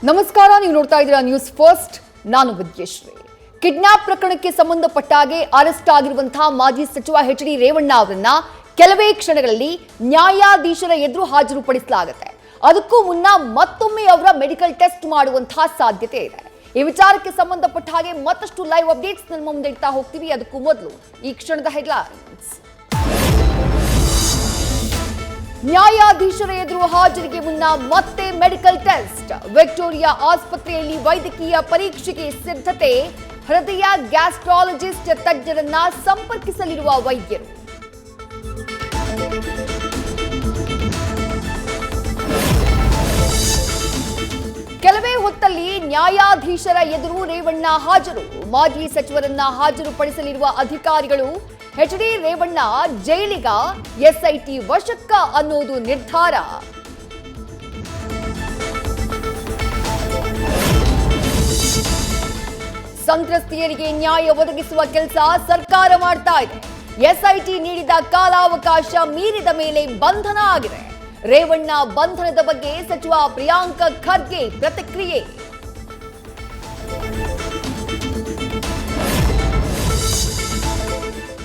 ನಮಸ್ಕಾರ, ನೀವು ನೋಡ್ತಾ ಇದ್ದೀರಾ ನ್ಯೂಸ್ ಫಸ್ಟ್. ನಾನು ವಿದ್ಯಶ್ರೀ. ಕಿಡ್ನಾಪ್ ಪ್ರಕರಣಕ್ಕೆ ಸಂಬಂಧಪಟ್ಟಾಗೆ ಅರೆಸ್ಟ್ ಆಗಿರುವಂತಹ ಮಾಜಿ ಸಚಿವ ಎಚ್.ಡಿ. ರೇವಣ್ಣ ಅವರನ್ನ ಕೆಲವೇ ಕ್ಷಣಗಳಲ್ಲಿ ನ್ಯಾಯಾಧೀಶರ ಎದುರು ಹಾಜರುಪಡಿಸಲಾಗುತ್ತೆ. ಅದಕ್ಕೂ ಮುನ್ನ ಮತ್ತೊಮ್ಮೆ ಅವರ ಮೆಡಿಕಲ್ ಟೆಸ್ಟ್ ಮಾಡುವಂತಹ ಸಾಧ್ಯತೆ ಇದೆ. ಈ ವಿಚಾರಕ್ಕೆ ಸಂಬಂಧಪಟ್ಟ ಹಾಗೆ ಮತ್ತಷ್ಟು ಲೈವ್ ಅಪ್ಡೇಟ್ಸ್ ನಮ್ಮ ಮುಂದೆ ಇಡ್ತಾ ಹೋಗ್ತೀವಿ. ಅದಕ್ಕೂ ಮೊದಲು ಈ ಕ್ಷಣದ ಹೆಡ್ಲೈನ್ಸ್. ನ್ಯಾಯಾಧೀಶರ ಎದುರು ಹಾಜರಿಗೆ ಮುನ್ನ ಮತ್ತೆ ಮೆಡಿಕಲ್ ಟೆಸ್ಟ್. ವಿಕ್ಟೋರಿಯಾ ಆಸ್ಪತ್ರೆಯಲ್ಲಿ ವೈದ್ಯಕೀಯ ಪರೀಕ್ಷೆಗೆ ಸಿದ್ಧತೆ. ಹೃದಯ ಗ್ಯಾಸ್ಟ್ರಾಲಜಿಸ್ಟ್ ತಜ್ಞರನ್ನ ಸಂಪರ್ಕಿಸಲಿರುವ ವೈದ್ಯರು. ಕೆಲವೇ ಹೊತ್ತಲ್ಲಿ ನ್ಯಾಯಾಧೀಶರ ಎದುರು ರೇವಣ್ಣ ಹಾಜರು. ಮಾಜಿ ಸಚಿವರನ್ನ ಹಾಜರುಪಡಿಸಲಿರುವ ಅಧಿಕಾರಿಗಳು. ಎಚ್.ಡಿ. ರೇವಣ್ಣ ಜೈಲಿಗ, ಎಸ್ಐಟಿ ವಶಕ್ಕ ಅನ್ನೋದು ನಿರ್ಧಾರ. ಸಂತ್ರಸ್ತೆಯರಿಗೆ ನ್ಯಾಯ ಒದಗಿಸುವ ಕೆಲಸ ಸರ್ಕಾರ ಮಾಡ್ತಾ ಇದೆ. ಎಸ್ಐಟಿ ನೀಡಿದ ಕಾಲಾವಕಾಶ ಮೀರಿದ ಮೇಲೆ ಬಂಧನ ಆಗಿದೆ. ರೇವಣ್ಣ ಬಂಧನದ ಬಗ್ಗೆ ಸಚಿವ ಪ್ರಿಯಾಂಕ ಖರ್ಗೆ ಪ್ರತಿಕ್ರಿಯೆ.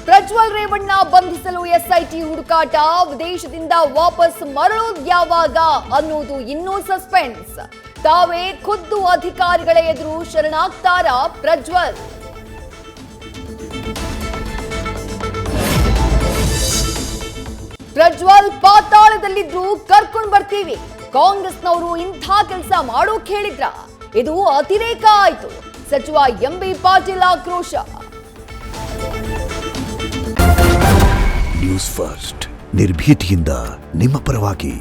ಪ್ರಜ್ವಲ್ ರೇವಣ್ಣ ಬಂಧಿಸಲು ಎಸ್ಐಟಿ ಹುಡುಕಾಟ. ವಿದೇಶದಿಂದ ವಾಪಸ್ ಮರಳೋದು ಯಾವಾಗ ಅನ್ನೋದು ಇನ್ನೂ ಸಸ್ಪೆನ್ಸ್. ತಾವೇ ಖುದ್ದು ಅಧಿಕಾರಿಗಳ ಎದುರು ಶರಣಾಗ್ತಾರ ಪ್ರಜ್ವಲ್. ಪ್ರಜ್ವಲ್ ಪಾತಾಳದಲ್ಲಿದ್ರು ಕರ್ಕೊಂಡು ಬರ್ತೀವಿ. ಕಾಂಗ್ರೆಸ್ನವರು ಇಂಥ ಕೆಲಸ ಮಾಡೋಕ್ ಹೇಳಿದ್ರ? ಇದು ಅತಿರೇಕ ಆಯ್ತು. ಸಚಿವ ಎಂ.ಬಿ. ಪಾಟೀಲ್ ಆಕ್ರೋಶ. ನ್ಯೂಸ್ ಫಸ್ಟ್, ನಿರ್ಭೀತಿಯಿಂದ ನಿಮ್ಮ ಪರವಾಗಿ.